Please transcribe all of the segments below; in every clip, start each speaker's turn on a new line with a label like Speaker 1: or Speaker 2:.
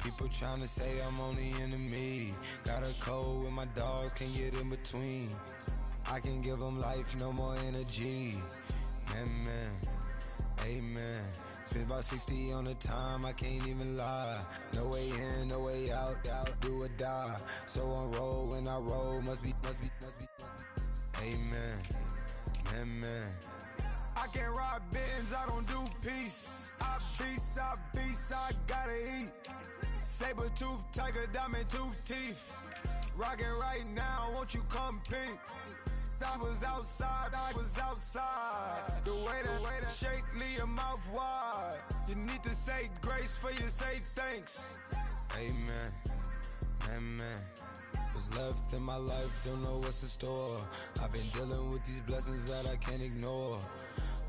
Speaker 1: People trying to say I'm only enemy. Got a code with my dogs, can't get in between. I can give them life, no more energy. Man, amen. Spent about 60 on the time, I can't even lie. No way in, no way out, do or die. So on roll, when I roll, must be. Amen, man. I can't ride Benz, I don't do peace. I beast, I gotta eat. Saber tooth, tiger, diamond tooth teeth. Rockin' right now, won't you come peep? I was outside. The way that shake, leave your mouth wide. You need to say grace for you say thanks. Amen, what's left in my life, don't know what's in store. I've been dealing with these blessings that I can't ignore.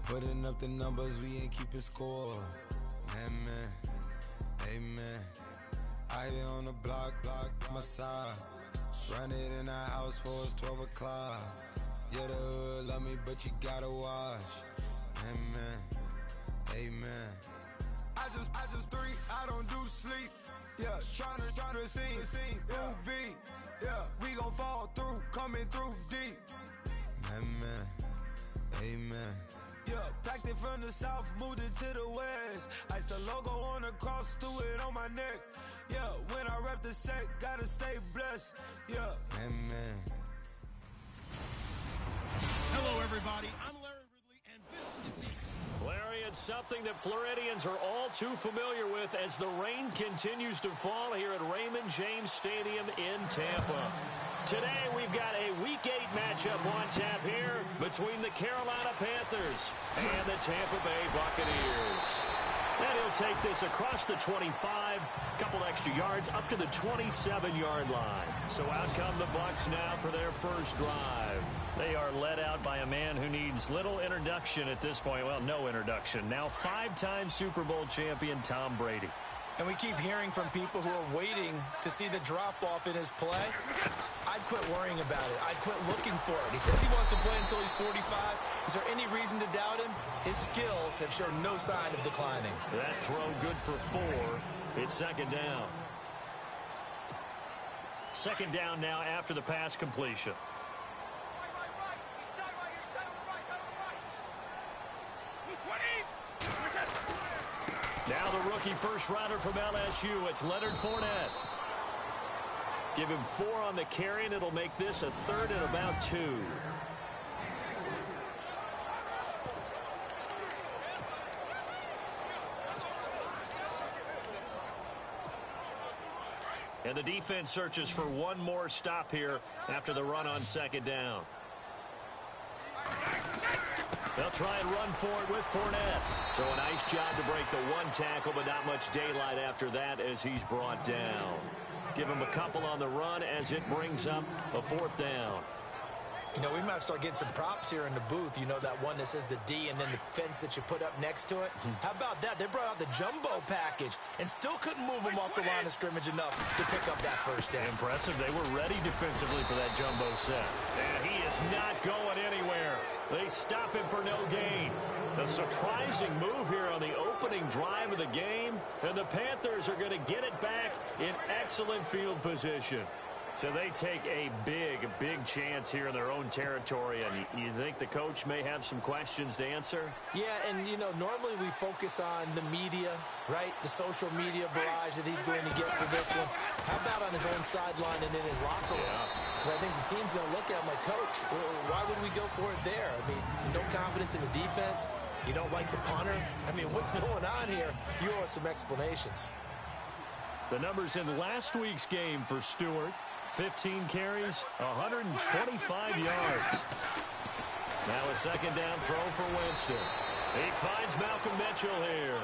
Speaker 1: Putting up the numbers, we ain't keeping score. Amen. I been on the block, my side. Run it in the house for it's 12 o'clock. Yeah, the hood love me, but you gotta watch. Amen. I just three, I don't do sleep. Yeah, tryna see, UV. Yeah, we gon' fall through, coming through deep. Amen. Yeah, packed it from the south, moved it to the west. Iced the logo on the cross, threw it on my neck. Yeah, when I rep the set, gotta stay blessed. Yeah. Amen.
Speaker 2: Hello, everybody. I'm Larry Ridley, and this is the...
Speaker 3: Larry, it's something that Floridians are all too familiar with as the rain continues to fall here at Raymond James Stadium in Tampa. Today, we've got a Week 8 matchup on tap here between the Carolina Panthers and the Tampa Bay Buccaneers. And he'll take this across the 25, couple extra yards, up to the 27-yard line. So out come the Bucs now for their first drive. They are led out by a man who needs little introduction at this point. Well, no introduction. Now 5-time Super Bowl champion Tom Brady.
Speaker 4: And we keep hearing from people who are waiting to see the drop-off in his play. I'd quit worrying about it. I'd quit looking for it. He says he wants to play until he's 45. Is there any reason to doubt him? His skills have shown no sign of declining.
Speaker 3: That throw good for 4. It's second down. Second down now after the pass completion. Now the rookie first rounder from LSU, it's Leonard Fournette. Give him 4 on the carry, and it'll make this a third and about 2. And the defense searches for one more stop here after the run on second down. They'll try and run for it with Fournette. So a nice job to break the 1 tackle, but not much daylight after that as he's brought down. Give him a couple on the run as it brings up a 4th down.
Speaker 4: You know, we might start getting some props here in the booth. You know, that one that says the D and then the fence that you put up next to it? How about that? They brought out the jumbo package and still couldn't move them off the line of scrimmage enough to pick up that first down.
Speaker 3: Impressive. They were ready defensively for that jumbo set. And he is not going anywhere. They stop him for no gain. A surprising move here on the opening drive of the game. And the Panthers are going to get it back in excellent field position. So they take a big chance here in their own territory. And you think the coach may have some questions to answer?
Speaker 4: Yeah, and, you know, normally we focus on the media, right? The social media barrage that he's going to get for this one. How about on his own sideline and in his locker room? Because I think the team's going to look at him like, Coach, why would we go for it there? I mean, no confidence in the defense. You don't like the punter. I mean, what's going on here? You owe us some explanations.
Speaker 3: The numbers in last week's game for Stewart. 15 carries, 125 yards. Now a second down throw for Winston. He finds Malcolm Mitchell here.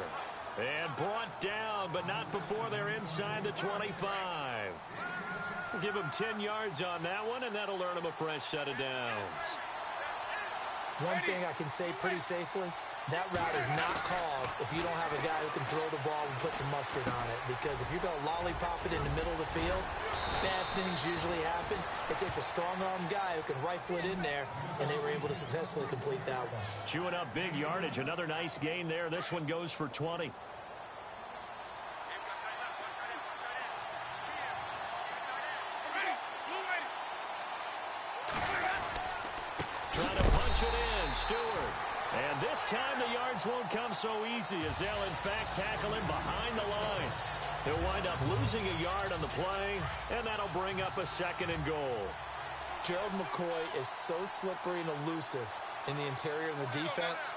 Speaker 3: And brought down, but not before they're inside the 25. We'll give him 10 yards on that one, and that'll earn him a fresh set of downs.
Speaker 4: One thing I can say pretty safely, that route is not called if you don't have a guy who can throw the ball and put some mustard on it. Because if you're going to lollipop it in the middle of the field, bad things usually happen. It takes a strong-arm guy who can rifle it in there, and they were able to successfully complete that one.
Speaker 3: Chewing up big yardage. Another nice gain there. This one goes for 20. This time the yards won't come so easy as they'll in fact tackle him behind the line. He'll wind up losing a yard on the play, and that'll bring up a 2nd and goal.
Speaker 4: Gerald McCoy is so slippery and elusive in the interior of the defense.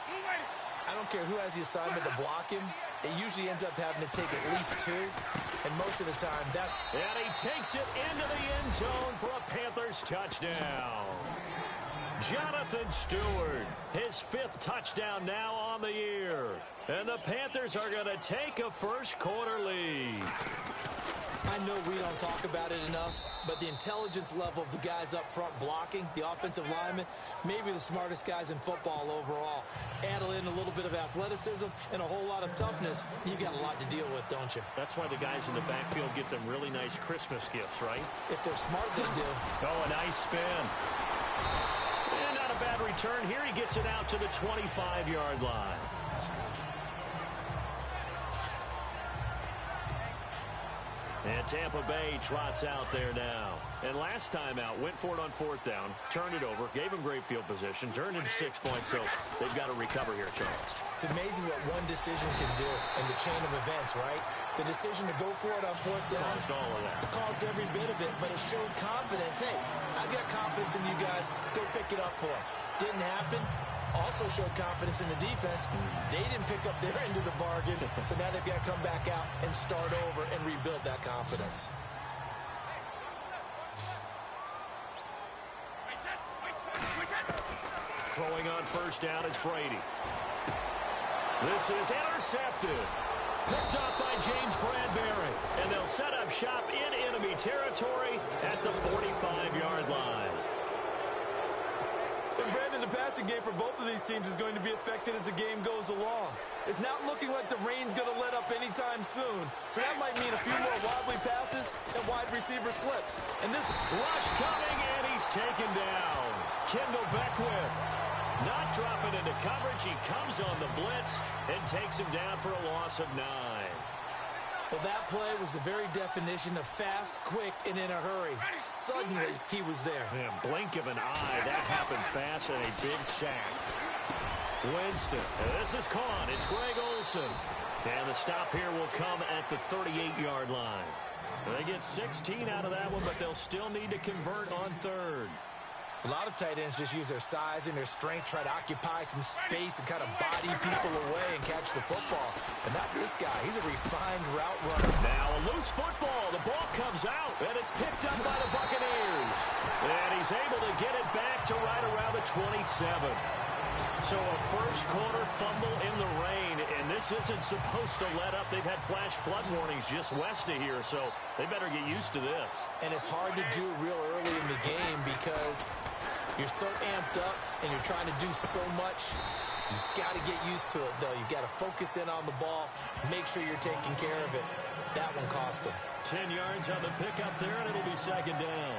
Speaker 4: I don't care who has the assignment to block him. It usually ends up having to take at least 2, and most of the time that's...
Speaker 3: And he takes it into the end zone for a Panthers touchdown. Jonathan Stewart, his 5th touchdown now on the year. And the Panthers are going to take a first-quarter lead.
Speaker 4: I know we don't talk about it enough, but the intelligence level of the guys up front blocking, the offensive linemen, maybe the smartest guys in football overall. Add in a little bit of athleticism and a whole lot of toughness, you got a lot to deal with, don't you?
Speaker 3: That's why the guys in the backfield get them really nice Christmas gifts, right?
Speaker 4: If they're smart, they do.
Speaker 3: Oh, a nice spin. And not a bad return here. He gets it out to the 25-yard line. And Tampa Bay trots out there now. And last time out, went for it on 4th down, turned it over, gave him great field position, turned into 6 points, so they've got to recover here, Charles.
Speaker 4: It's amazing what one decision can do in the chain of events, right? The decision to go for it on 4th down.
Speaker 3: Caused all of that.
Speaker 4: It caused every bit of it, but it showed confidence. Hey, I've got confidence in you guys. Go pick it up for them. Didn't happen. Also showed confidence in the defense. They didn't pick up their end of the bargain, so now they've got to come back out and start over and rebuild that confidence.
Speaker 3: Throwing on 1st down is Brady. This is intercepted. Picked up by James Bradbury. And they'll set up shop in enemy territory at the 45-yard line.
Speaker 4: And Brandon, the passing game for both of these teams is going to be affected as the game goes along. It's not looking like the rain's going to let up anytime soon. So that might mean a few more wobbly passes and wide receiver slips. And this
Speaker 3: rush coming, and he's taken down. Kendall Beckwith not dropping into coverage. He comes on the blitz and takes him down for a loss of 9.
Speaker 4: Well, that play was the very definition of fast, quick, and in a hurry. Suddenly, he was there.
Speaker 3: Man, blink of an eye. That happened fast and a big sack. Winston. This is caught. It's Greg Olsen. And the stop here will come at the 38-yard line. They get 16 out of that one, but they'll still need to convert on 3rd.
Speaker 4: A lot of tight ends just use their size and their strength, try to occupy some space and kind of body people away and catch the football. And that's this guy. He's a refined route runner.
Speaker 3: Now a loose football. The ball comes out, and it's picked up by the Buccaneers. And he's able to get it back to right around the 27. So a first-quarter fumble in the rain, and this isn't supposed to let up. They've had flash flood warnings just west of here, so they better get used to this.
Speaker 4: And it's hard to do real early in the game because you're so amped up and you're trying to do so much. You've got to get used to it, though. You've got to focus in on the ball, make sure you're taking care of it. That one cost him.
Speaker 3: 10 yards on the pickup there, and it'll be 2nd down.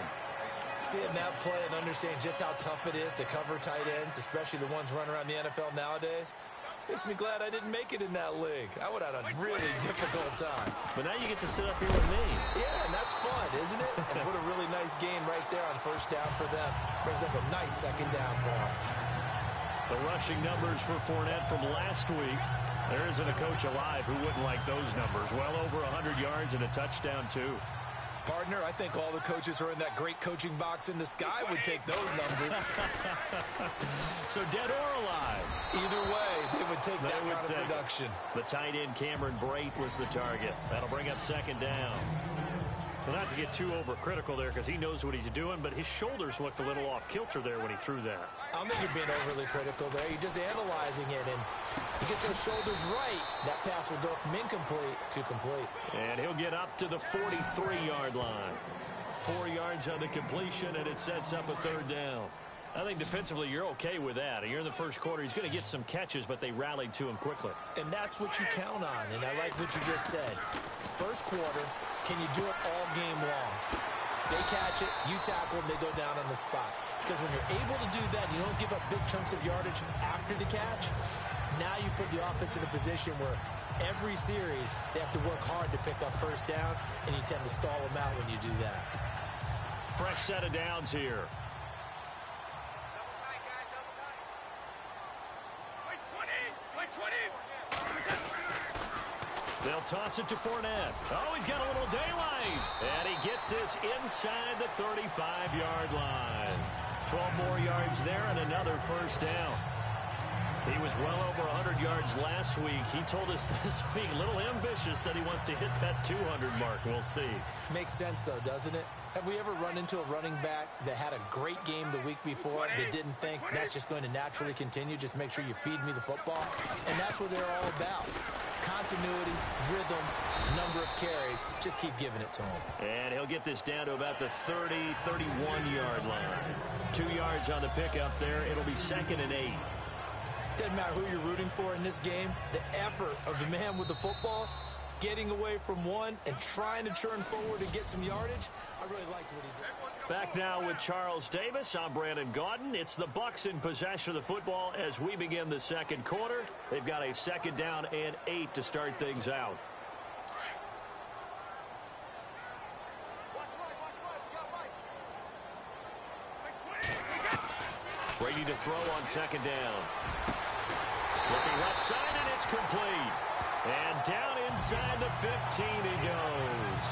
Speaker 4: Seeing that play and understanding just how tough it is to cover tight ends, especially the ones running around the NFL nowadays, makes me glad I didn't make it in that league. I would have had a really difficult time.
Speaker 3: But now you get to sit up here with me.
Speaker 4: Yeah, and that's fun, isn't it? And what a really nice game right there on 1st down for them. Brings up a nice 2nd down for them.
Speaker 3: The rushing numbers for Fournette from last week. There isn't a coach alive who wouldn't like those numbers. Well over 100 yards and a touchdown, too.
Speaker 4: Partner, I think all the coaches who are in that great coaching box in the sky would take those numbers.
Speaker 3: So dead or alive?
Speaker 4: Either way, they would take that kind of production.
Speaker 3: The tight end Cameron Brate was the target. That'll bring up 2nd down. Well, not to get too overcritical there because he knows what he's doing, but his shoulders looked a little off kilter there when he threw that.
Speaker 4: I don't think you're being overly critical there. You're just analyzing it, and he gets those shoulders right. That pass will go from incomplete to complete.
Speaker 3: And he'll get up to the 43-yard line. 4 yards on the completion, and it sets up a 3rd down. I think defensively you're okay with that. You're in the first quarter. He's going to get some catches, but they rallied to him quickly.
Speaker 4: And that's what you count on, and I like what you just said. First quarter, can you do it all game long? They catch it, you tackle them, they go down on the spot. Because when you're able to do that, you don't give up big chunks of yardage after the catch. Now you put the offense in a position where every series they have to work hard to pick up 1st downs, and you tend to stall them out when you do that.
Speaker 3: Fresh set of downs here. They'll toss it to Fournette. Oh, he's got a little daylight. And he gets this inside the 35-yard line. 12 more yards there and another first down. He was well over 100 yards last week. He told us this week, a little ambitious, said he wants to hit that 200 mark. We'll see.
Speaker 4: Makes sense, though, doesn't it? Have we ever run into a running back that had a great game the week before that didn't think that's just going to naturally continue? Just make sure you feed me the football. And that's what they're all about. Continuity, rhythm, number of carries. Just keep giving it to him.
Speaker 3: And he'll get this down to about the 30, 31-yard line. 2 yards on the pickup there. It'll be 2nd and 8.
Speaker 4: Doesn't matter who you're rooting for in this game. The effort of the man with the football, getting away from one and trying to churn forward and get some yardage, I really liked what he did.
Speaker 3: Back now with Charles Davis. I'm Brandon Gaudin. It's the Bucs in possession of the football as we begin the second quarter. They've got a 2nd down and 8 to start things out. Brady to throw on 2nd down. Looking left side, and it's complete. And down inside the 15 he goes.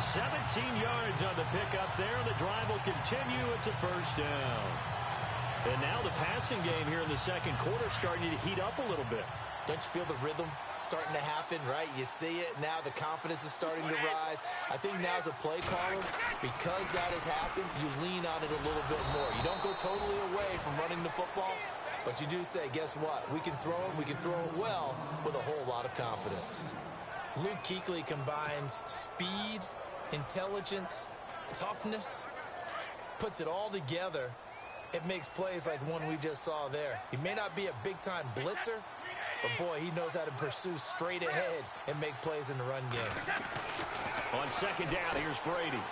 Speaker 3: 17 yards on the pickup there. The drive will continue. It's a first down. And now the passing game here in the second quarter starting to heat up a little bit.
Speaker 4: Don't you feel the rhythm starting to happen, right? You see it now. The confidence is starting to rise. I think now as a play caller, because that has happened, you lean on it a little bit more. You don't go totally away from running the football, but you do say, guess what? We can throw it. We can throw it well with a whole lot of confidence. Luke Kuechly combines speed, intelligence, toughness, puts it all together. It makes plays like one we just saw there. He may not be a big-time blitzer, but, boy, he knows how to pursue straight ahead and make plays in the run game.
Speaker 3: On 2nd down, here's Brady.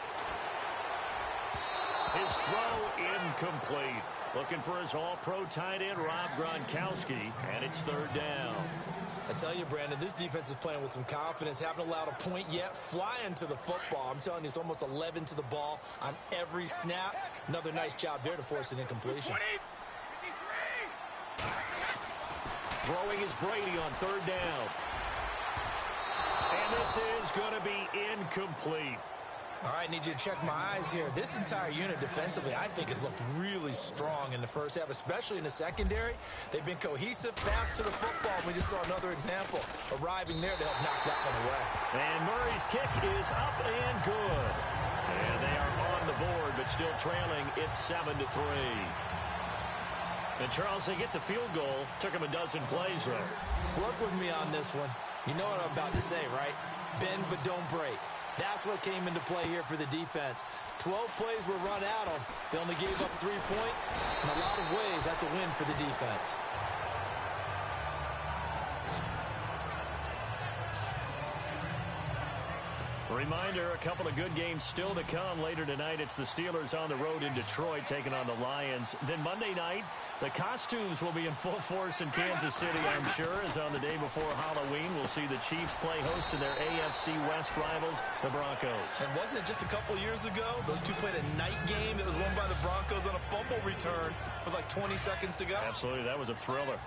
Speaker 3: His throw incomplete. Looking for his all-pro tight end, Rob Gronkowski, and it's 3rd down.
Speaker 4: I tell you, Brandon, this defense is playing with some confidence. Haven't allowed a point yet. Flying to the football. I'm telling you, it's almost 11 to the ball on every snap. Another nice job there to force an incompletion.
Speaker 3: Throwing is Brady on 3rd down. And this is going to be incomplete.
Speaker 4: All right, need you to check my eyes here. This entire unit defensively, I think, has looked really strong in the first half, especially in the secondary. They've been cohesive, fast to the football. We just saw another example arriving there to help knock that one away.
Speaker 3: And Murray's kick is up and good. And they are on the board, but still trailing. It's 7-3. And, Charles, they get the field goal. Took them a dozen plays, though.
Speaker 4: Work with me on this one. You know what I'm about to say, right? Bend but don't break. That's what came into play here for the defense. 12 plays were run at them. They only gave up 3 points. In a lot of ways, that's a win for the defense.
Speaker 3: Reminder, a couple of good games still to come later tonight. It's the Steelers on the road in Detroit taking on the Lions. Then Monday night, the costumes will be in full force in Kansas City, I'm sure, as on the day before Halloween, we'll see the Chiefs play host to their AFC West rivals, the Broncos.
Speaker 4: And wasn't it just a couple years ago, those two played a night game that was won by the Broncos on a fumble return with like 20 seconds to go?
Speaker 3: Absolutely, that was a thriller.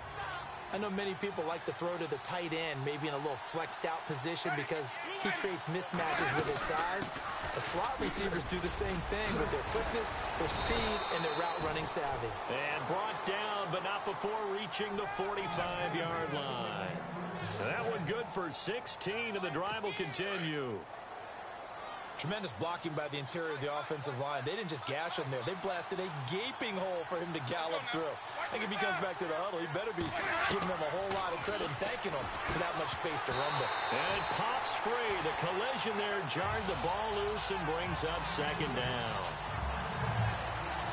Speaker 4: I know many people like to throw to the tight end, maybe in a little flexed out position because he creates mismatches with his size. The slot receivers do the same thing with their quickness, their speed, and their route running savvy.
Speaker 3: And brought down, but not before reaching the 45-yard line. That one good for 16, and the drive will continue.
Speaker 4: Tremendous blocking by the interior of the offensive line. They didn't just gash him there. They blasted a gaping hole for him to gallop through. I think if he comes back to the huddle, he better be giving them a whole lot of credit and thanking them for that much space to rumble.
Speaker 3: And it pops free. The collision there jarred the ball loose and brings up 2nd down.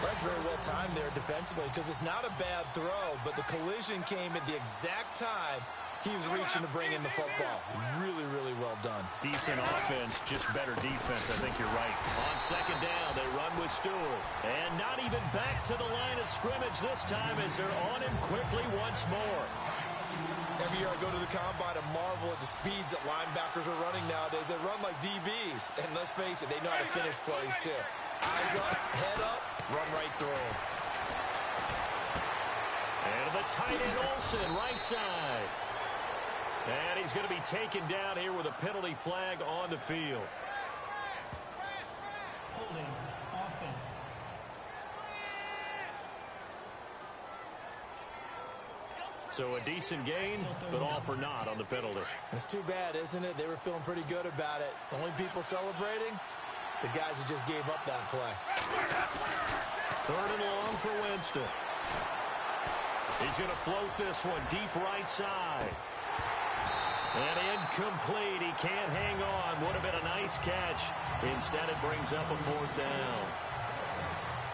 Speaker 4: That's very well timed there defensively because it's not a bad throw, but the collision came at the exact time he was reaching to bring in the football. Really, really well done.
Speaker 3: Decent offense, just better defense. I think you're right. On 2nd down, they run with Stewart. And not even back to the line of scrimmage this time as they're on him quickly once more.
Speaker 4: Every year I go to the combine and marvel at the speeds that linebackers are running nowadays. They run like DBs. And let's face it, they know how to finish plays too. Eyes up, head up, run right through them.
Speaker 3: And the tight end Olsen, right side. And he's going to be taken down here with a penalty flag on the field.
Speaker 5: Holding offense.
Speaker 3: So a decent gain, but all for naught on the penalty.
Speaker 4: It's too bad, isn't it? They were feeling pretty good about it. The only people celebrating, the guys who just gave up that play.
Speaker 3: 3rd and long for Winston. He's going to float this one deep right side. And incomplete. He can't hang on. Would have been a nice catch. Instead, it brings up a 4th down.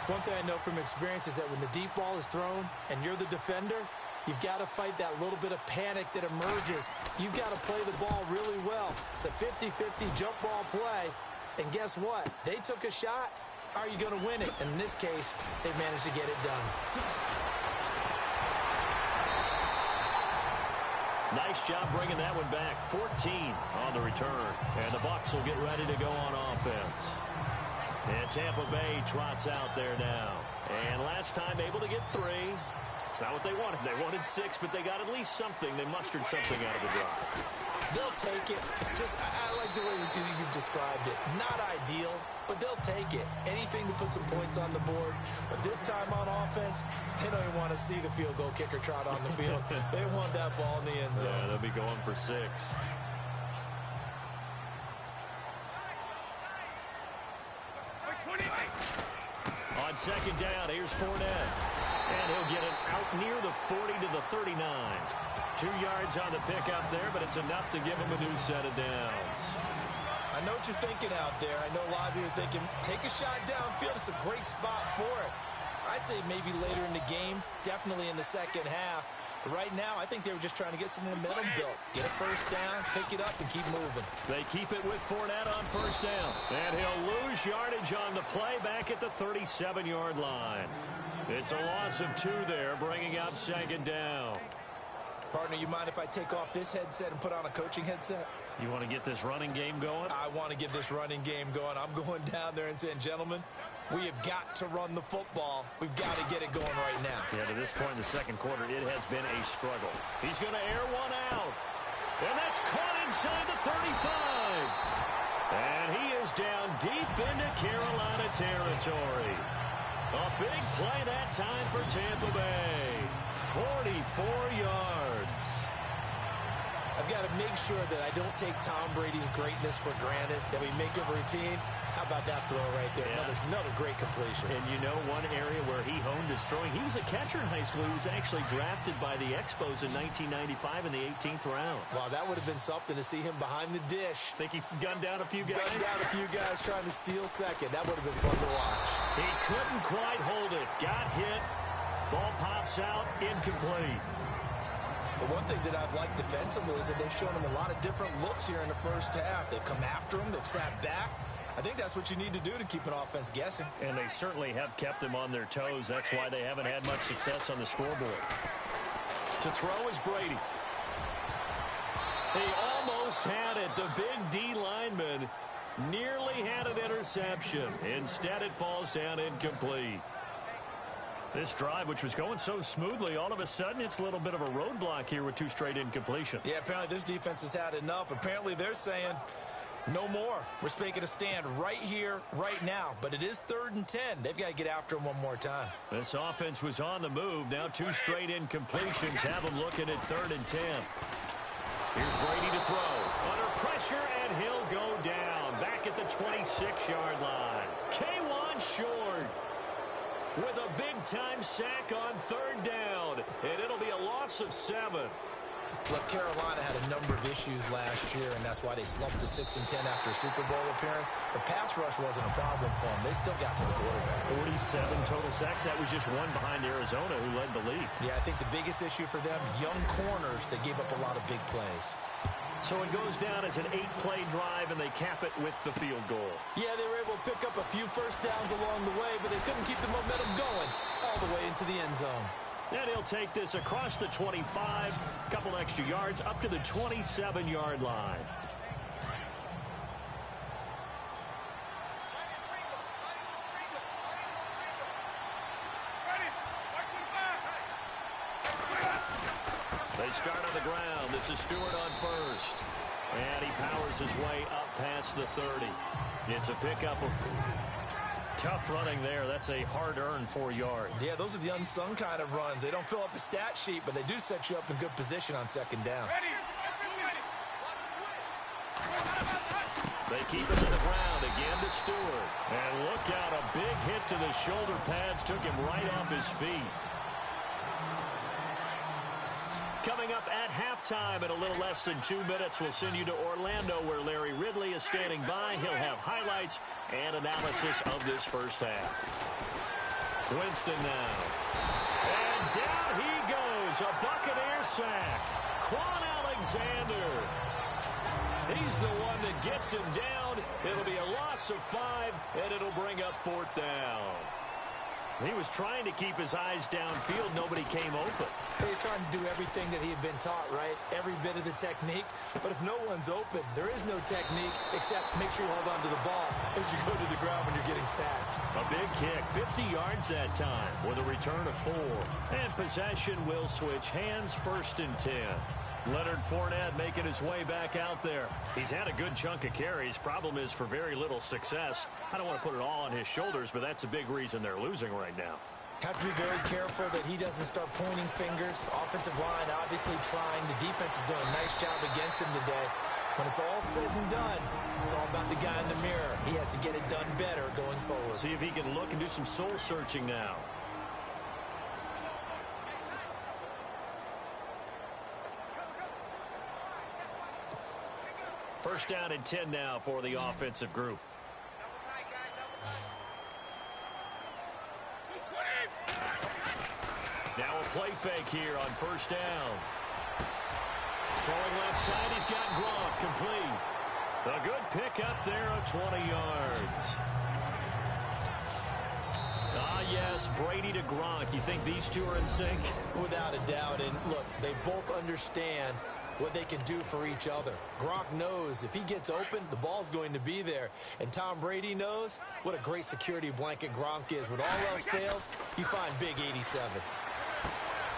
Speaker 4: One thing I know from experience is that when the deep ball is thrown and you're the defender, you've got to fight that little bit of panic that emerges. You've got to play the ball really well. It's a 50-50 jump ball play. And guess what? They took a shot. How are you going to win it? And in this case, they managed to get it done.
Speaker 3: Nice job bringing that one back. 14 on the return. And the Bucs will get ready to go on offense. And Tampa Bay trots out there now. And last time able to get 3. It's not what they wanted. They wanted 6, but they got at least something. They mustered something out of the drive.
Speaker 4: They'll take it. I like the way you've described it. Not ideal, but they'll take it. Anything to put some points on the board. But this time on offense, they don't even want to see the field goal kicker trot on the field. They want that ball in the end zone.
Speaker 3: Yeah, they'll be going for 6. On 2nd down, here's Fournette. And he'll get it out near the 40 to the 39. 2 yards on the pickup there, but it's enough to give him a new set of downs.
Speaker 4: I know what you're thinking out there. I know a lot of you are thinking, take a shot downfield. It's a great spot for it. I'd say maybe later in the game, definitely in the second half. But right now, I think they were just trying to get some momentum built. Get a 1st down, pick it up, and keep moving.
Speaker 3: They keep it with Fournette on 1st down. And he'll lose yardage on the play back at the 37-yard line. It's a loss of 2 there, bringing up 2nd down.
Speaker 4: Partner, you mind if I take off this headset and put on a coaching headset?
Speaker 3: You want to get this running game going?
Speaker 4: I want to get this running game going. I'm going down there and saying, gentlemen, we have got to run the football. We've got to get it going right now.
Speaker 3: Yeah, to this point in the 2nd quarter, it has been a struggle. He's going to air one out. And that's caught inside the 35. And he is down deep into Carolina territory. A big play that time for Tampa Bay. 44 yards.
Speaker 4: I've got to make sure that I don't take Tom Brady's greatness for granted, that we make a routine. How about that throw right there?
Speaker 3: Yeah.
Speaker 4: Another great completion.
Speaker 3: And you know one area where he honed his throwing, he was a catcher in high school. He was actually drafted by the Expos in 1995 in the 18th round.
Speaker 4: Wow, that would have been something to see him behind the dish.
Speaker 3: Think he gunned down a few guys?
Speaker 4: Gunned down a few guys trying to steal second. That would have been fun to watch.
Speaker 3: He couldn't quite hold it. Got hit. Ball pops out. Incomplete.
Speaker 4: The one thing that I've liked defensively is that they've shown him a lot of different looks here in the 1st half. They've come after him. They've sat back. I think that's what you need to do to keep an offense guessing.
Speaker 3: And they certainly have kept them on their toes. That's why they haven't had much success on the scoreboard. To throw is Brady. He almost had it. The big D lineman nearly had an interception. Instead, it falls down incomplete. This drive, which was going so smoothly, all of a sudden it's a little bit of a roadblock here with 2 straight incompletions.
Speaker 4: Yeah, apparently this defense has had enough. Apparently they're saying, no more. We're making a stand right here, right now. But it is 3rd and 10. They've got to get after him one more time.
Speaker 3: This offense was on the move. Now 2 straight incompletions have them looking at 3rd and 10. Here's Brady to throw. Under pressure, and he'll go down. Back at the 26-yard line. K1 short. With a big-time sack on 3rd down. And it'll be a loss of 7.
Speaker 4: Look, Carolina had a number of issues last year, and that's why they slumped to 6 and 10 after a Super Bowl appearance. The pass rush wasn't a problem for them. They still got to the quarterback.
Speaker 3: 47 total sacks. That was just one behind Arizona, who led the league.
Speaker 4: Yeah, I think the biggest issue for them, young corners, they gave up a lot of big plays.
Speaker 3: So it goes down as an 8-play drive, and they cap it with the field goal.
Speaker 4: Yeah, they were able to pick up a few 1st downs along the way, but they couldn't keep the momentum going all the way into the end zone.
Speaker 3: And he'll take this across the 25, a couple extra yards, up to the 27-yard line. They start on the ground. This is Stewart on first. And he powers his way up past the 30. It's a pickup of tough running there. That's a hard-earned 4 yards.
Speaker 4: Yeah, those are the unsung kind of runs. They don't fill up the stat sheet, but they do set you up in good position on second down.
Speaker 3: They keep it to the ground again to Stewart. And look out, a big hit to the shoulder pads took him right off his feet. Coming up at halftime in a little less than 2 minutes, we'll send you to Orlando where Larry Ridley is standing by. He'll have highlights and analysis of this first half. Winston now. And down he goes. A Buccaneer sack. Quan Alexander. He's the one that gets him down. It'll be a loss of 5, and it'll bring up 4th down. He was trying to keep his eyes downfield. Nobody came open.
Speaker 4: He was trying to do everything that he had been taught, right? Every bit of the technique. But if no one's open, there is no technique except make sure you hold on to the ball as you go to the ground when you're getting sacked.
Speaker 3: A big kick, 50 yards that time with a return of 4. And possession will switch hands, 1st and 10. Leonard Fournette making his way back out there. He's had a good chunk of carries. Problem is for very little success. I don't want to put it all on his shoulders, but that's a big reason they're losing right now.
Speaker 4: Have to be very careful that he doesn't start pointing fingers. Offensive line obviously trying. The defense is doing a nice job against him today. When it's all said and done, it's all about the guy in the mirror. He has to get it done better going forward.
Speaker 3: See if he can look and do some soul searching now. First down and 10 now for the offensive group. Now a play fake here on first down. Throwing left side, he's got Gronk complete. A good pick up there of 20 yards. Ah, yes, Brady to Gronk. You think these two are in sync?
Speaker 4: Without a doubt. And look, they both understand what they can do for each other. Gronk knows if he gets open, the ball's going to be there. And Tom Brady knows what a great security blanket Gronk is. When all else fails, you find big 87.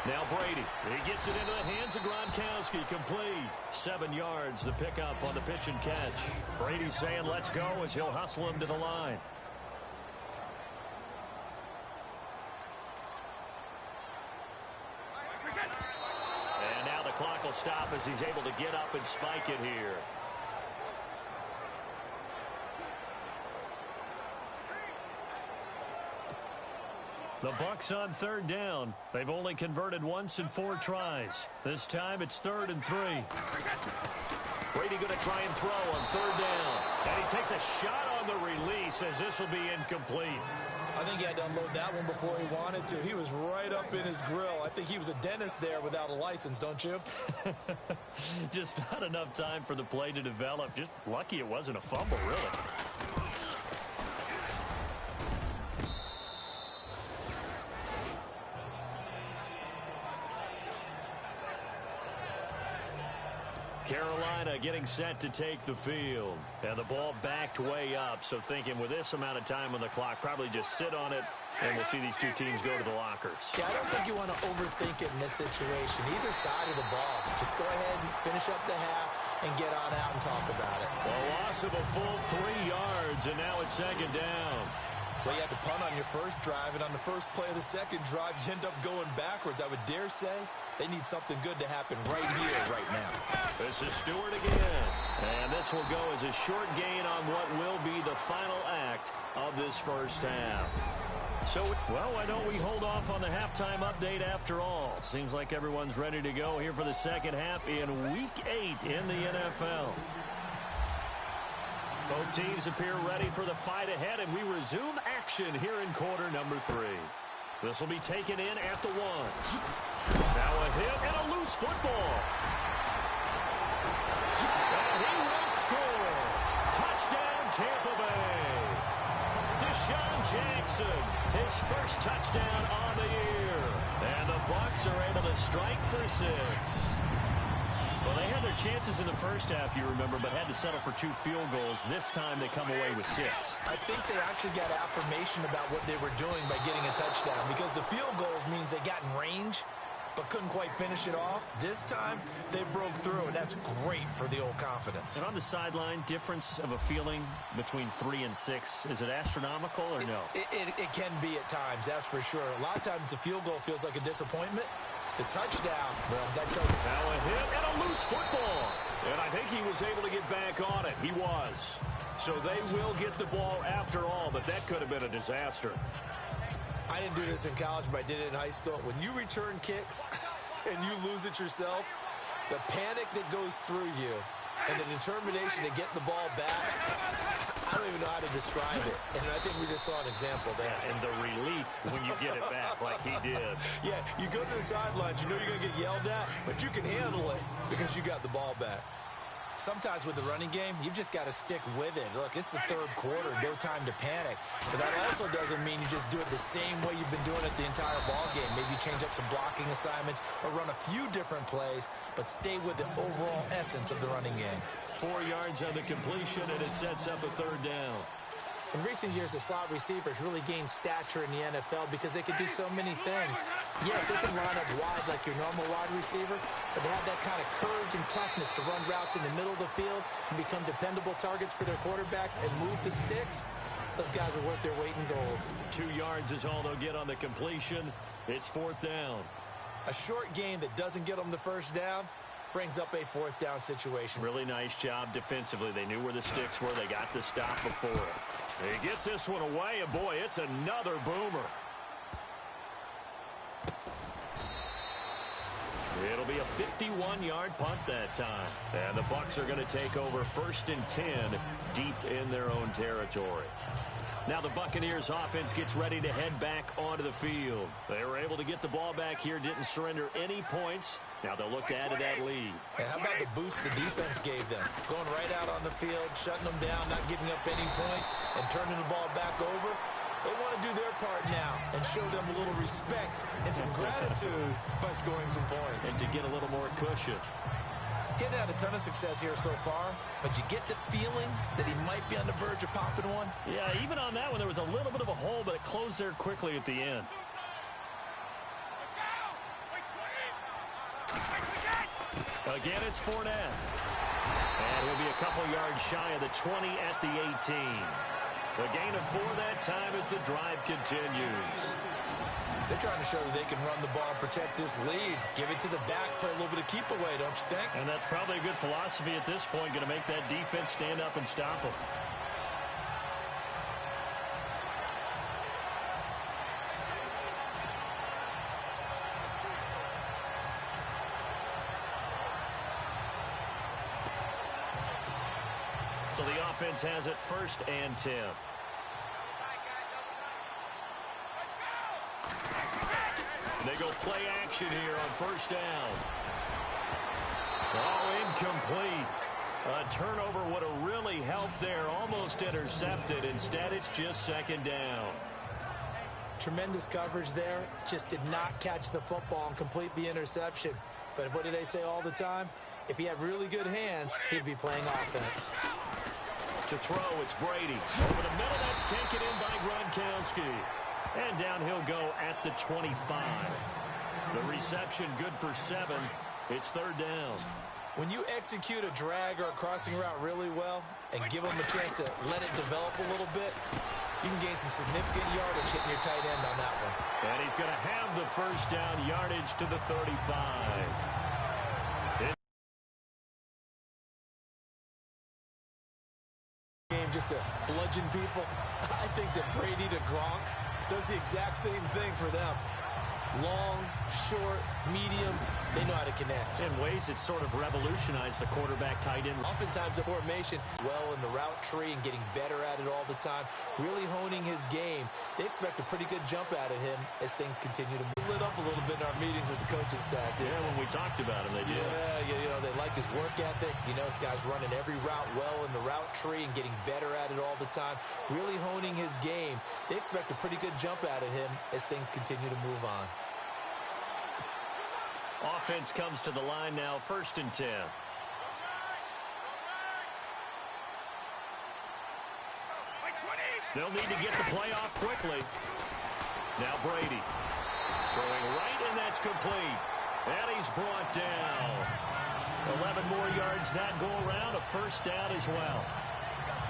Speaker 3: Now Brady, he gets it into the hands of Gronkowski, complete. 7 yards, the pickup on the pitch and catch. Brady saying let's go as he'll hustle him to the line. And now the clock will stop as he's able to get up and spike it here. The Bucs on third down. They've only converted once in 4 tries. This time it's 3rd and 3. Brady going to try and throw on third down. And he takes a shot on the release as this will be incomplete.
Speaker 4: I think he had to unload that one before he wanted to. He was right up in his grill. I think he was a dentist there without a license, don't you?
Speaker 3: Just not enough time for the play to develop. Just lucky it wasn't a fumble, really. Carolina getting set to take the field. And the ball backed way up. So thinking with this amount of time on the clock, probably just sit on it. And we'll see these two teams go to the lockers.
Speaker 4: Yeah, I don't think you want to overthink it in this situation. Either side of the ball. Just go ahead and finish up the half and get on out and talk about it.
Speaker 3: A loss of a full 3 yards, and now it's 2nd down.
Speaker 4: Well, you had to punt on your first drive, and on the first play of the second drive, you end up going backwards. I would dare say they need something good to happen right here, right now.
Speaker 3: This is Stewart again. And this will go as a short gain on what will be the final act of this first half. So, well, why don't we hold off on the halftime update after all? Seems like everyone's ready to go here for the second half in Week 8 in the NFL. Both teams appear ready for the fight ahead, and we resume action here in quarter number 3. This will be taken in at the 1. Now a hit and a loose football. And he will score. Touchdown, Tampa Bay. Deshaun Jackson, his first touchdown on the year. And the Bucs are able to strike for 6. Well, they had their chances in the first half, you remember, but had to settle for 2 field goals. This time they come away with 6.
Speaker 4: I think they actually got affirmation about what they were doing by getting a touchdown, because the field goals means they got in range, but couldn't quite finish it off. This time, they broke through, and that's great for the old confidence.
Speaker 3: And on the sideline, difference of a feeling between 3 and 6, is it astronomical or no?
Speaker 4: It can be at times, that's for sure. A lot of times the field goal feels like a disappointment. The touchdown, well, that tells you.
Speaker 3: Now a hit and a loose football. And I think he was able to get back on it. He was. So they will get the ball after all, but that could have been a disaster.
Speaker 4: I didn't do this in college, but I did it in high school. When you return kicks and you lose it yourself, the panic that goes through you and the determination to get the ball back, I don't even know how to describe it. And I think we just saw an example there.
Speaker 3: Yeah, and the relief when you get it back like he did.
Speaker 4: Yeah, you go to the sidelines, you know you're going to get yelled at, but you can handle it because you got the ball back. Sometimes with the running game, you've just got to stick with it. Look, it's the third quarter, no time to panic. But that also doesn't mean you just do it the same way you've been doing it the entire ball game. Maybe you change up some blocking assignments or run a few different plays, but stay with the overall essence of the running game.
Speaker 3: 4 yards on the completion, and it sets up a third down.
Speaker 4: In recent years, the slot receivers really gained stature in the NFL because they could do so many things. Yes, they can line up wide like your normal wide receiver, but they have that kind of courage and toughness to run routes in the middle of the field and become dependable targets for their quarterbacks and move the sticks. Those guys are worth their weight in gold.
Speaker 3: 2 yards is all they'll get on the completion. It's fourth down.
Speaker 4: A short game that doesn't get them the first down brings up a fourth down situation.
Speaker 3: Really nice job defensively. They knew where the sticks were. They got the stop before it. He gets this one away, and boy, it's another boomer. It'll be a 51-yard punt that time. And the Bucs are going to take over 1st and 10 deep in their own territory. Now the Buccaneers offense gets ready to head back onto the field. They were able to get the ball back here, didn't surrender any points. Now they'll look to add to that lead.
Speaker 4: And how about the boost the defense gave them? Going right out on the field, shutting them down, not giving up any points, and turning the ball back over. They want to do their part now and show them a little respect and some gratitude by scoring some points.
Speaker 3: And to get a little more cushion.
Speaker 4: Getting had a ton of success here so far, but you get the feeling that he might be on the verge of popping one.
Speaker 3: Yeah, even on that one, there was a little bit of a hole, but it closed there quickly at the end. Again, it's Fournette. And he'll be a couple yards shy of the 20 at the 18. The gain of 4 that time as the drive continues.
Speaker 4: They're trying to show that they can run the ball and protect this lead. Give it to the backs, play a little bit of keep away, don't you think?
Speaker 3: And that's probably a good philosophy at this point, going to make that defense stand up and stop them. So the offense has it 1st and 10. They go play action here on 1st down. Oh, incomplete. A turnover would have really helped there. Almost intercepted. Instead, it's just 2nd down.
Speaker 4: Tremendous coverage there. Just did not catch the football and complete the interception. But what do they say all the time? If he had really good hands, he'd be playing offense.
Speaker 3: To throw, it's Brady. Over the middle, that's taken in by Gronkowski. And down he'll go at the 25. The reception good for 7. It's 3rd down.
Speaker 4: When you execute a drag or a crossing route really well and give them a chance to let it develop a little bit, you can gain some significant yardage hitting your tight end on that one.
Speaker 3: And he's going to have the 1st down, yardage to the 35.
Speaker 4: Just to bludgeon people. I think that Brady to Gronk does the exact same thing for them. Long, short, medium, they know how to connect.
Speaker 3: In ways that sort of revolutionized the quarterback tight end.
Speaker 4: Oftentimes the formation well in the route tree and getting better at it all the time, really honing his game. They expect a pretty good jump out of him as things continue to move. Lit up a little bit in our meetings with the coaching staff.
Speaker 3: Yeah, when we talked about him, they did.
Speaker 4: Yeah, you know, they like his work ethic. You know, this guy's running every route well in the route tree and getting better at it all the time, really honing his game. They expect a pretty good jump out of him as things continue to move on.
Speaker 3: Offense comes to the line now, 1st and 10. They'll need to get the play off quickly. Now Brady throwing right, and that's complete. And he's brought down. 11 more yards that go around, a first down as well.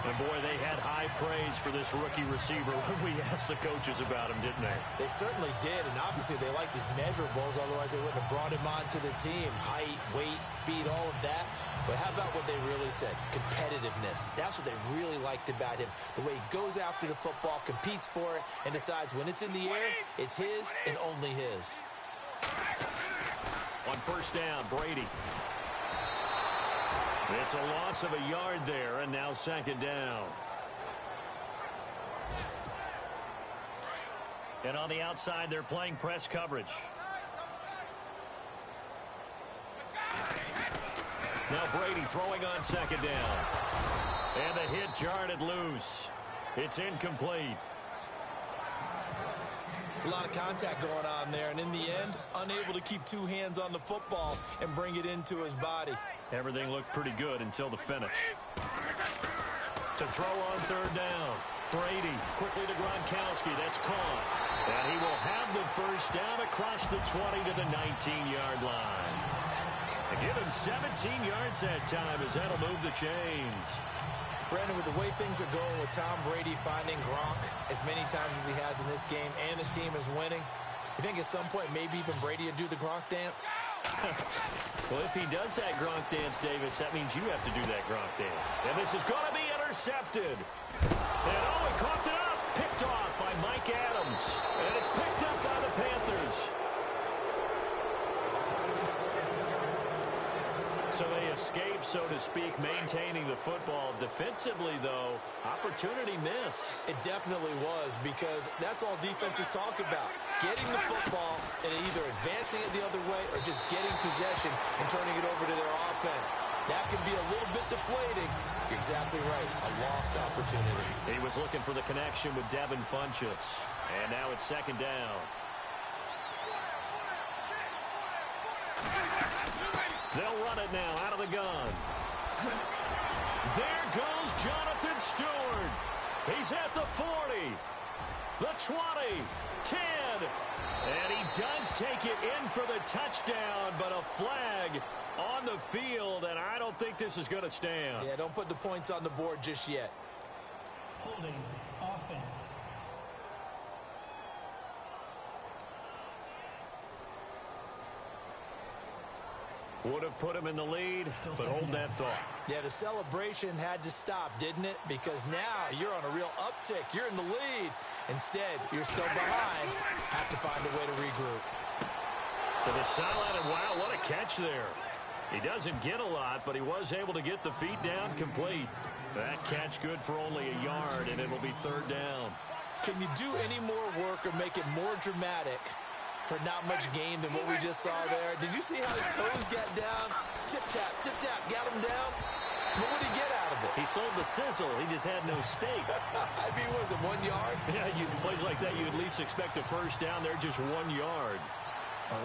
Speaker 3: And, boy, they had high praise for this rookie receiver when we asked the coaches about him, didn't they?
Speaker 4: They certainly did, and obviously they liked his measurables, otherwise they wouldn't have brought him onto the team. Height, weight, speed, all of that. But how about what they really said? Competitiveness. That's what they really liked about him. The way he goes after the football, competes for it, and decides when it's in the air, it's his and only his.
Speaker 3: On first down, Brady. It's a loss of a yard there, and now second down. And on the outside, they're playing press coverage. Now Brady throwing on second down. And the hit jarred it loose. It's incomplete.
Speaker 4: It's a lot of contact going on there, and in the end, unable to keep two hands on the football and bring it into his body.
Speaker 3: Everything looked pretty good until the finish. To throw on third down. Brady quickly to Gronkowski. That's caught. And he will have the first down across the 20 to the 19-yard line. And give him 17 yards that time as that'll move the chains.
Speaker 4: Brandon, with the way things are going with Tom Brady finding Gronk as many times as he has in this game and the team is winning, you think at some point maybe even Brady would do the Gronk dance?
Speaker 3: Well, if he does that Gronk dance, Davis, that means you have to do that Gronk dance. And this is going to be intercepted. And oh, he coughed it up. Picked off by Mike Adams. And it's picked up by the Panthers. So they escape, so to speak, maintaining the football. Defensively, though, opportunity miss.
Speaker 4: It definitely was, because that's all defenses talk about. Getting the football and either advancing it the other way or just getting possession and turning it over to their offense. That can be a little bit deflating. You're exactly right. A lost opportunity.
Speaker 3: He was looking for the connection with Devin Funchess. And now it's second down. They'll run it now out of the gun. There goes Jonathan Stewart. He's at the 40, the 20, 10. And he does take it in for the touchdown, but a flag on the field, and I don't think this is going to stand.
Speaker 4: Yeah, don't put the points on the board just yet.
Speaker 5: Holding offense.
Speaker 3: Would have put him in the lead, but hold that thought.
Speaker 4: Yeah, the celebration had to stop, didn't it? Because now you're on a real uptick. You're in the lead. Instead, you're still behind. Have to find a way to regroup.
Speaker 3: To the sideline, and wow, what a catch there. He doesn't get a lot, but he was able to get the feet down complete. That catch good for only a yard, and it'll be third down.
Speaker 4: Can you do any more work or make it more dramatic for not much gain than what we just saw there? Did you see how his toes got down? Tip-tap, got him down. But what did he get out of it?
Speaker 3: He sold the sizzle. He just had no steak.
Speaker 4: I mean, was it 1 yard?
Speaker 3: Yeah, plays like that, you at least expect a first down. They're just 1 yard.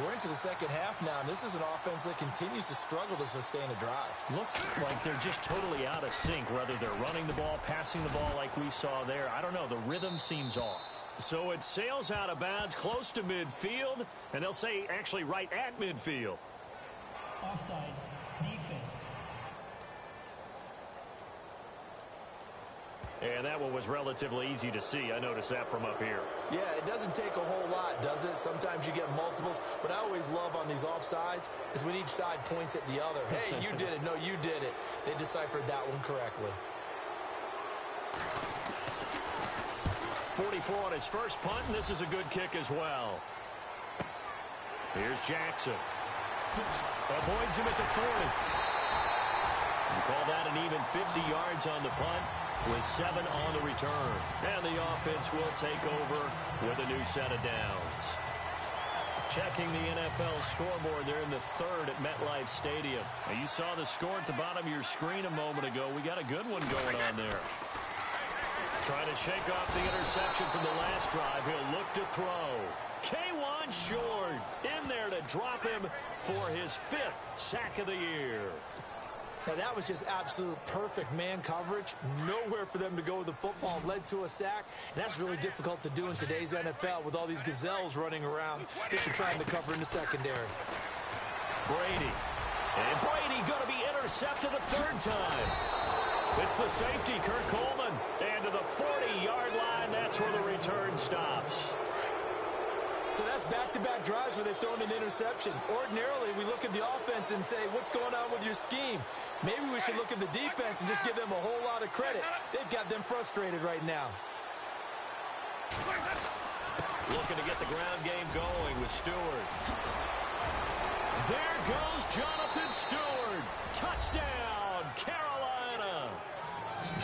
Speaker 4: We're into the second half now, and this is an offense that continues to struggle to sustain a drive.
Speaker 3: Looks like they're just totally out of sync, whether they're running the ball, passing the ball like we saw there. I don't know. The rhythm seems off. So it sails out of bounds close to midfield, and they'll say actually right at midfield.
Speaker 5: Offside. Defense.
Speaker 3: And that one was relatively easy to see. I noticed that from up here.
Speaker 4: Yeah, it doesn't take a whole lot, does it? Sometimes you get multiples. What I always love on these offsides is when each side points at the other. Hey, you did it. No, you did it. They deciphered that one correctly.
Speaker 3: 44 on his first punt, and this is a good kick as well. Here's Jackson. Avoids him at the 40. You call that an even 50 yards on the punt with 7 on the return. And the offense will take over with a new set of downs. Checking the NFL scoreboard there in the third at MetLife Stadium. Now, you saw the score at the bottom of your screen a moment ago. We got a good one going on there. Trying to shake off the interception from the last drive. He'll look to throw. K1 short in there to drop him for his 5th sack of the year.
Speaker 4: Now, that was just absolute perfect man coverage. Nowhere for them to go with the football. Led to a sack. And that's really difficult to do in today's NFL with all these gazelles running around that you're trying to cover in the secondary.
Speaker 3: Brady. And Brady going to be intercepted a third time. It's the safety, Kurt Coleman. And to the 40-yard line, that's where the return stops.
Speaker 4: So that's back-to-back drives where they've thrown an interception. Ordinarily, we look at the offense and say, what's going on with your scheme? Maybe we should look at the defense and just give them a whole lot of credit. They've got them frustrated right now.
Speaker 3: Looking to get the ground game going with Stewart. There goes Jonathan Stewart. Touchdown, Carolina.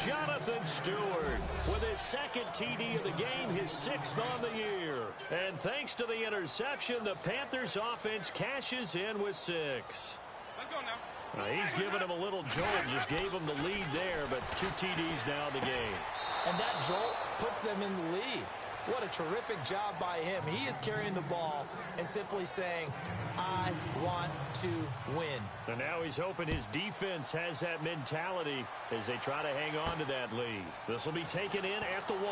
Speaker 3: Jonathan Stewart with his second TD of the game, his 6th on the year. And thanks to the interception, the Panthers offense cashes in with 6.
Speaker 2: Let's go now.
Speaker 3: He's given him a little jolt, just gave him the lead there, but 2 TDs now in the game.
Speaker 4: And that jolt puts them in the lead. What a terrific job by him. He is carrying the ball and simply saying, I want to win.
Speaker 3: And now he's hoping his defense has that mentality as they try to hang on to that lead. This will be taken in at the 1.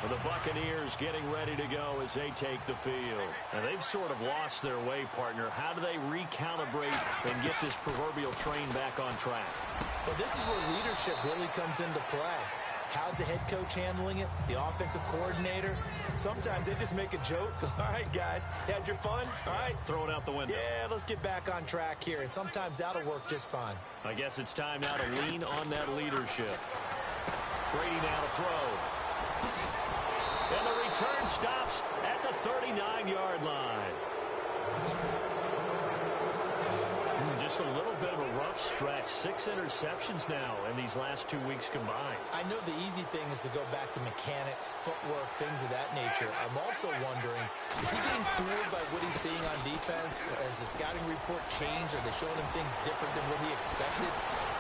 Speaker 3: The Buccaneers getting ready to go as they take the field. And they've sort of lost their way, partner. How do they recalibrate and get this proverbial train back on track?
Speaker 4: Well, this is where leadership really comes into play. How's the head coach handling it? The offensive coordinator? Sometimes they just make a joke. All right, guys, had your fun? All right.
Speaker 3: Throw it out the window.
Speaker 4: Yeah, let's get back on track here. And sometimes that'll work just fine.
Speaker 3: I guess it's time now to lean on that leadership. Brady now to throw. And the return stops at the 39-yard line. Just a little bit of a rough stretch. 6 interceptions now in these last 2 weeks combined.
Speaker 4: I know the easy thing is to go back to mechanics, footwork, things of that nature. I'm also wondering, is he getting fooled by what he's seeing on defense? Has the scouting report changed? Are they showing him things different than what he expected?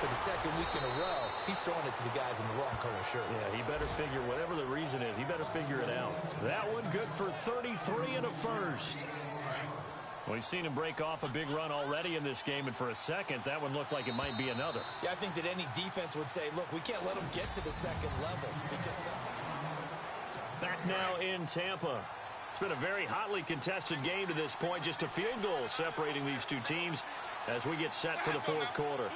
Speaker 4: For the second week in a row, he's throwing it to the guys in the wrong color shirts.
Speaker 3: Yeah, he better figure, whatever the reason is, he better figure it out. That one good for 33 and a first. We've seen him break off a big run already in this game, and for a second, that one looked like it might be another.
Speaker 4: Yeah, I think that any defense would say, look, we can't let him get to the second level. Because
Speaker 3: back now in Tampa. It's been a very hotly contested game to this point. Just a field goal separating these two teams as we get set for the fourth quarter.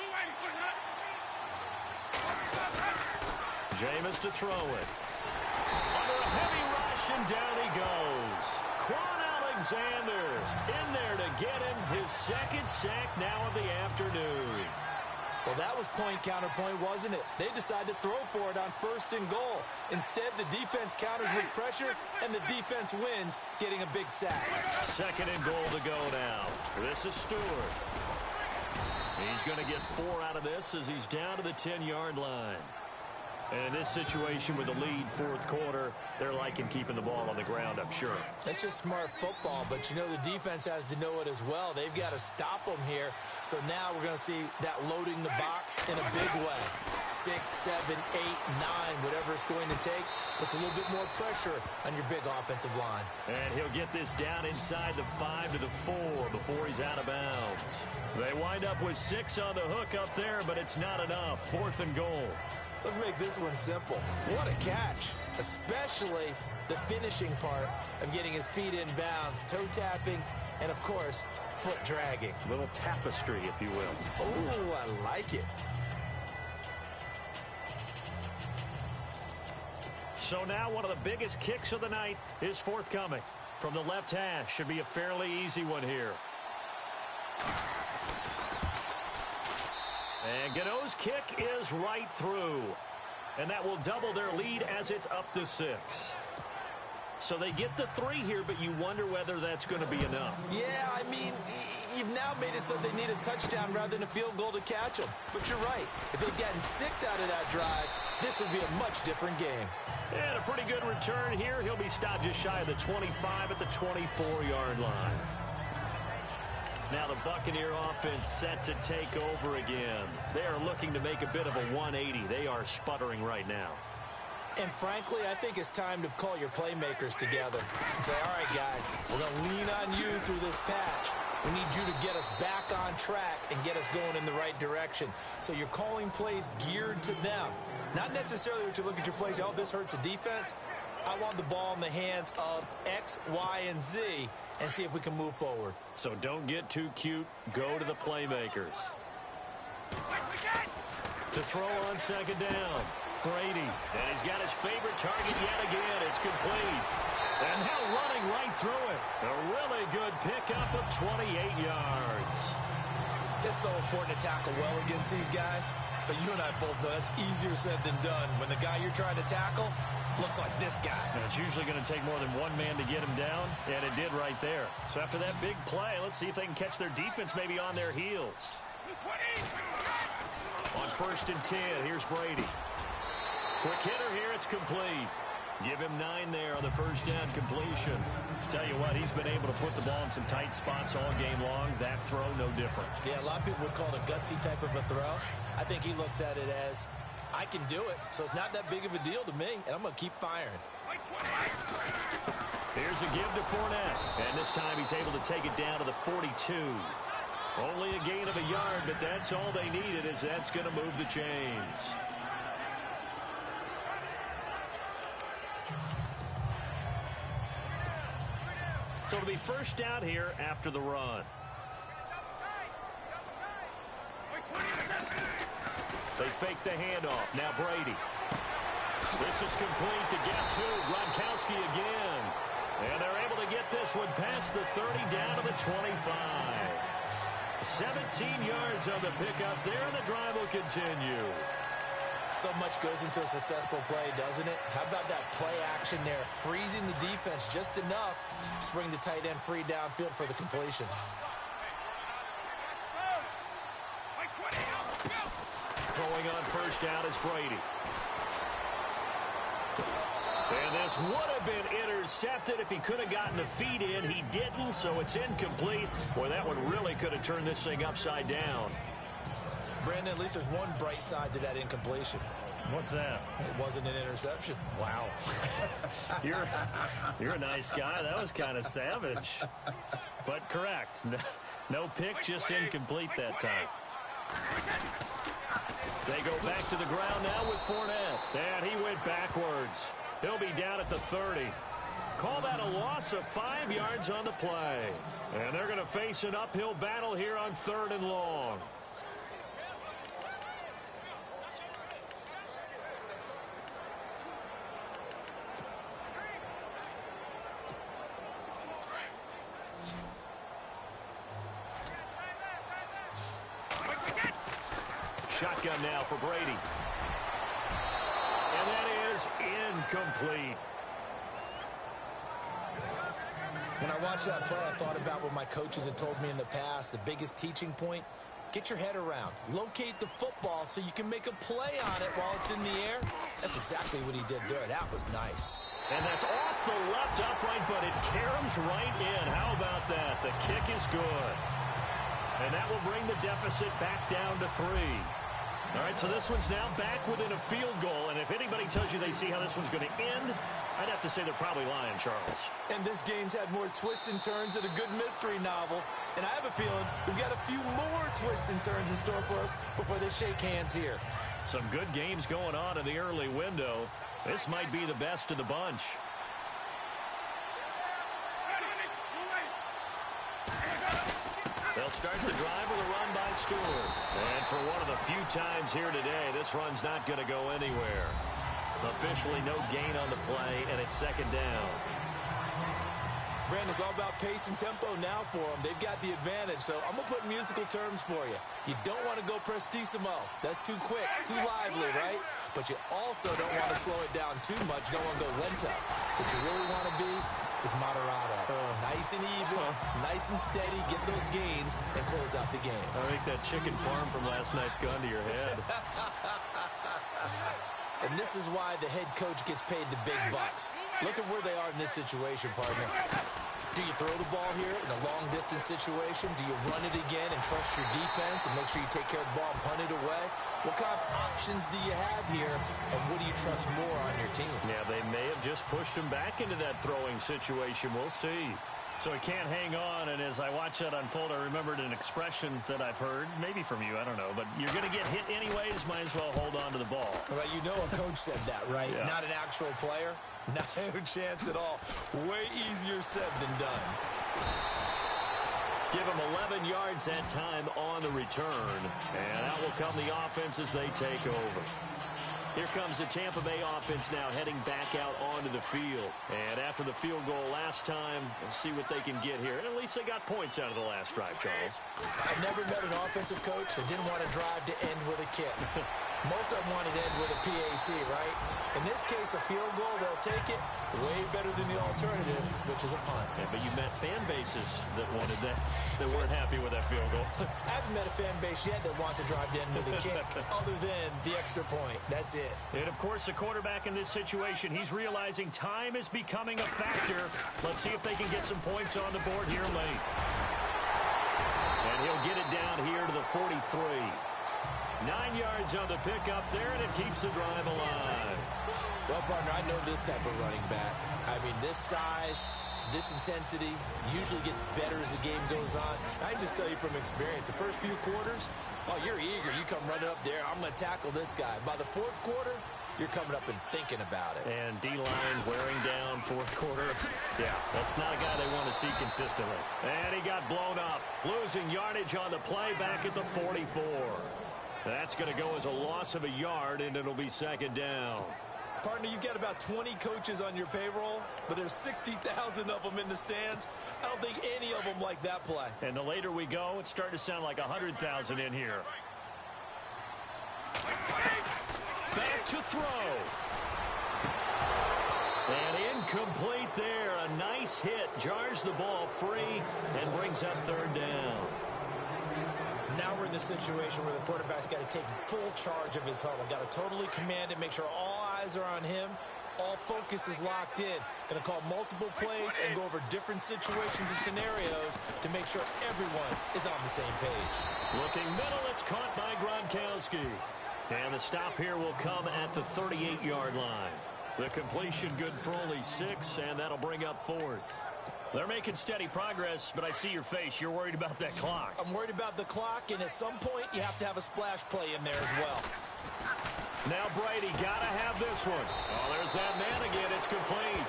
Speaker 3: Jameis to throw it. Under a heavy rush, and down he goes. Quan Alexander in there to get him his second sack now of the afternoon.
Speaker 4: Well, that was point counterpoint, wasn't it? They decided to throw for it on 1st and goal. Instead, the defense counters with pressure, and the defense wins, getting a big sack.
Speaker 3: 2nd and goal to go now. This is Stewart. He's going to get 4 out of this as he's down to the 10-yard line. And in this situation with the lead, fourth quarter, they're liking keeping the ball on the ground, I'm sure.
Speaker 4: That's just smart football, but you know the defense has to know it as well. They've got to stop them here. So now we're going to see that loading the box in a big way. 6, 7, 8, 9, whatever it's going to take, puts a little bit more pressure on your big offensive line.
Speaker 3: And he'll get this down inside the 5 to the 4 before he's out of bounds. They wind up with 6 on the hook up there, but it's not enough. 4th and goal.
Speaker 4: Let's make this one simple. What a catch, especially the finishing part of getting his feet in bounds, toe tapping, and of course, foot dragging.
Speaker 3: A little tapestry, if you will.
Speaker 4: Oh, I like it.
Speaker 3: So now one of the biggest kicks of the night is forthcoming. From the left hash, should be a fairly easy one here. And Gano's kick is right through. And that will double their lead as it's up to 6. So they get the 3 here, but you wonder whether that's going to be enough.
Speaker 4: Yeah, I mean, you've now made it so they need a touchdown rather than a field goal to catch them. But you're right. If they'd gotten 6 out of that drive, this would be a much different game.
Speaker 3: And a pretty good return here. He'll be stopped just shy of the 25 at the 24-yard line. Now the Buccaneer offense set to take over again. They are looking to make a bit of a 180. They are sputtering right now.
Speaker 4: And frankly, I think it's time to call your playmakers together and say, all right, guys, we're going to lean on you through this patch. We need you to get us back on track and get us going in the right direction. So you're calling plays geared to them. Not necessarily what you look at your plays, oh, this hurts the defense. I want the ball in the hands of X, Y, and Z and see if we can move forward.
Speaker 3: So don't get too cute. Go to the playmakers. To throw on second down, Brady. And he's got his favorite target yet again. It's complete. And now running right through it. A really good pickup of 28 yards.
Speaker 4: It's so important to tackle well against these guys. But you and I both know that's easier said than done. When the guy you're trying to tackle looks like this guy.
Speaker 3: And it's usually going to take more than one man to get him down, and it did right there. So after that big play, let's see if they can catch their defense maybe on their heels. On 1st and 10, here's Brady. Quick hitter here, it's complete. Give him 9 there on the first down completion. Tell you what, he's been able to put the ball in some tight spots all game long. That throw, no different.
Speaker 4: Yeah, a lot of people would call it a gutsy type of a throw. I think he looks at it as, I can do it, so it's not that big of a deal to me, and I'm going to keep firing.
Speaker 3: Here's a give to Fournette, and this time he's able to take it down to the 42. Only a gain of a yard, but that's all they needed, as that's going to move the chains. So it'll be first down here after the run. They fake the handoff. Now Brady. This is complete to guess who? Gronkowski again. And they're able to get this one past the 30 down to the 25. 17 yards on the pickup there, and the drive will continue.
Speaker 4: So much goes into a successful play, doesn't it? How about that play action there? Freezing the defense just enough to bring the tight end free downfield for the completion.
Speaker 3: Throwing on first down is Brady. And this would have been intercepted if he could have gotten the feet in. He didn't, so it's incomplete. Boy, that one really could have turned this thing upside down.
Speaker 4: Brandon, at least there's one bright side to that incompletion.
Speaker 3: What's that?
Speaker 4: It wasn't an interception.
Speaker 3: Wow. You're a nice guy. That was kind of savage. But correct. No pick, just incomplete that time. They go back to the ground now with Fournette. And he went backwards. He'll be down at the 30. Call that a loss of 5 yards on the play. And they're going to face an uphill battle here on 3rd and long. Shotgun now for Brady. And that is incomplete.
Speaker 4: When I watched that play, I thought about what my coaches had told me in the past. The biggest teaching point, get your head around. Locate the football so you can make a play on it while it's in the air. That's exactly what he did there. That was nice.
Speaker 3: And that's off the left upright, but it caroms right in. How about that? The kick is good. And that will bring the deficit back down to 3. All right, so this one's now back within a field goal, and if anybody tells you they see how this one's going to end, I'd have to say they're probably lying, Charles.
Speaker 4: And this game's had more twists and turns than a good mystery novel, and I have a feeling we've got a few more twists and turns in store for us before they shake hands here.
Speaker 3: Some good games going on in the early window. This might be the best of the bunch. They'll start the drive with a run by Stewart. And for one of the few times here today, this run's not going to go anywhere. Officially no gain on the play, and it's 2nd down.
Speaker 4: Brandon, it's all about pace and tempo now for them. They've got the advantage, so I'm going to put musical terms for you. You don't want to go prestissimo. That's too quick, too lively, right? But you also don't want to slow it down too much. You don't want to go lento. What you really want to be is moderato. Nice and even, nice and steady, get those gains, and close out the game.
Speaker 3: I think that chicken parm from last night's gone to your head.
Speaker 4: And this is why the head coach gets paid the big bucks. Look at where they are in this situation, partner. Do you throw the ball here in a long-distance situation? Do you run it again and trust your defense and make sure you take care of the ball and punt it away? What kind of options do you have here, and what do you trust more on your team?
Speaker 3: Yeah, they may have just pushed him back into that throwing situation. We'll see. So he can't hang on, and as I watch that unfold, I remembered an expression that I've heard, maybe from you, I don't know, but you're going to get hit anyways, might as well hold on to the ball.
Speaker 4: Well, you know a coach said that, right?
Speaker 3: Yeah.
Speaker 4: Not an actual player. No chance at all. Way easier said than done.
Speaker 3: Give him 11 yards that time on the return, and out will come the offense as they take over. Here comes the Tampa Bay offense now heading back out onto the field. And after the field goal last time, we'll see what they can get here. And at least they got points out of the last drive, Charles.
Speaker 4: I've never met an offensive coach that didn't want to drive to end with a kick. Most of them wanted to end with a PAT, right? In this case, a field goal, they'll take it. Way better than the alternative, which is a punt.
Speaker 3: Yeah, but you met fan bases that wanted that, that weren't happy with that field goal.
Speaker 4: I haven't met a fan base yet that wants to drive to end with a kick, other than the extra point. That's it.
Speaker 3: And, of course, the quarterback in this situation, he's realizing time is becoming a factor. Let's see if they can get some points on the board here late. And he'll get it down here to the 43. 9 yards on the pickup there, and it keeps the drive alive.
Speaker 4: Well, partner, I know this type of running back. I mean, this size, this intensity usually gets better as the game goes on. I just tell you from experience, the first few quarters, oh, you're eager. You come running up there. I'm going to tackle this guy. By the fourth quarter, you're coming up and thinking about it.
Speaker 3: And D-line wearing down fourth quarter. Yeah, that's not a guy they want to see consistently. And he got blown up, losing yardage on the play back at the 44. That's going to go as a loss of a yard, and it'll be second down.
Speaker 4: Partner, you've got about 20 coaches on your payroll, but there's 60,000 of them in the stands. I don't think any of them like that play.
Speaker 3: And the later we go, it's starting to sound like 100,000 in here. Back to throw. And incomplete there. A nice hit. Jars the ball free and brings up third down.
Speaker 4: Now we're in the situation where the quarterback's got to take full charge of his huddle. Got to totally command it, make sure all eyes are on him. All focus is locked in. Going to call multiple plays and go over different situations and scenarios to make sure everyone is on the same page.
Speaker 3: Looking middle, it's caught by Gronkowski. And the stop here will come at the 38-yard line. The completion good for only 6, and that'll bring up fourth. They're making steady progress, but I see your face. You're worried about that clock.
Speaker 4: I'm worried about the clock, and at some point, you have to have a splash play in there as well.
Speaker 3: Now Brady got to have this one. Oh, there's that man again. It's complete.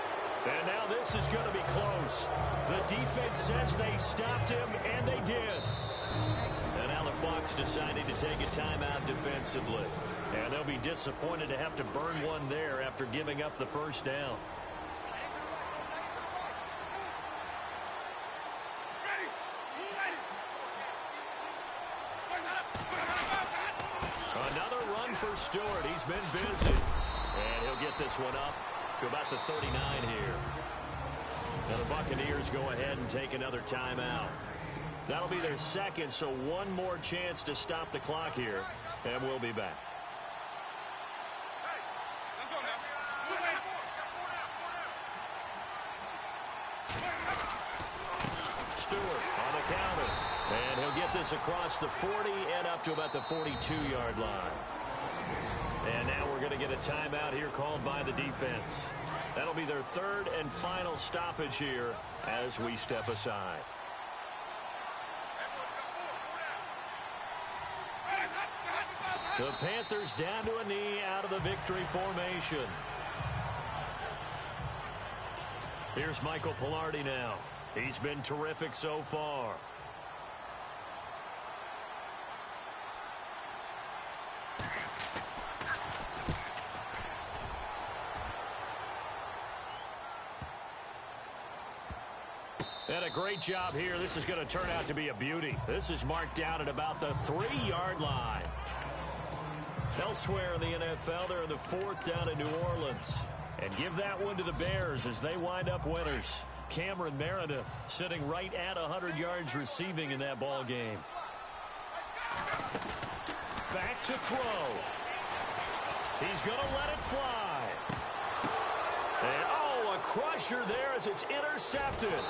Speaker 3: And now this is going to be close. The defense says they stopped him, and they did. And now the Bucs decided to take a timeout defensively. And they'll be disappointed to have to burn one there after giving up the first down. Another run for Stewart. He's been busy. And he'll get this one up to about the 39 here. Now the Buccaneers go ahead and take another timeout. That'll be their second, so one more chance to stop the clock here. And we'll be back. Stewart on the counter. And he'll get this across the 40 and up to about the 42-yard line. And now we're going to get a timeout here called by the defense. That'll be their third and final stoppage here as we step aside. The Panthers down to a knee out of the victory formation. Here's Michael Pilardi now. He's been terrific so far. And a great job here. This is going to turn out to be a beauty. This is marked out at about the 3-yard line. Elsewhere in the NFL, they're in the 4th down in New Orleans. And give that one to the Bears as they wind up winners. Cameron Meredith sitting right at 100 yards receiving in that ball game. Back to throw. He's going to let it fly. And, oh, a crusher there as it's intercepted.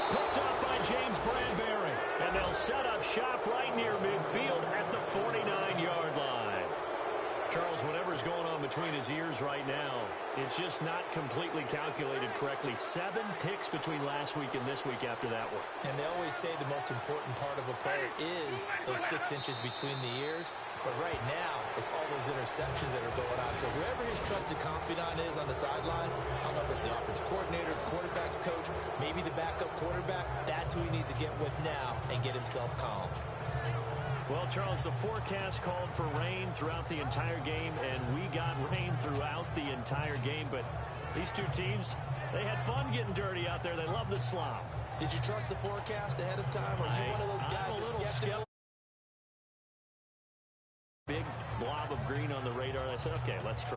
Speaker 3: Picked up by James Bradbury. And they'll set up shop right near midfield at the 49-yard line. Charles, whatever's going on between his ears right now, it's just not completely calculated correctly. 7 picks between last week and this week after that one.
Speaker 4: And they always say the most important part of a player is those 6 inches between the ears. But right now, it's all those interceptions that are going on. So whoever his trusted confidant is on the sidelines, I don't know if it's the offensive coordinator, the quarterback's coach, maybe the backup quarterback, that's who he needs to get with now and get himself calm.
Speaker 3: Well, Charles, the forecast called for rain throughout the entire game, and we got rain throughout the entire game. But these two teams, they had fun getting dirty out there. They love the slop.
Speaker 4: Did you trust the forecast ahead of time? Or are you one of those guys that's skeptical?
Speaker 3: Big blob of green on the radar. I said, okay, let's try.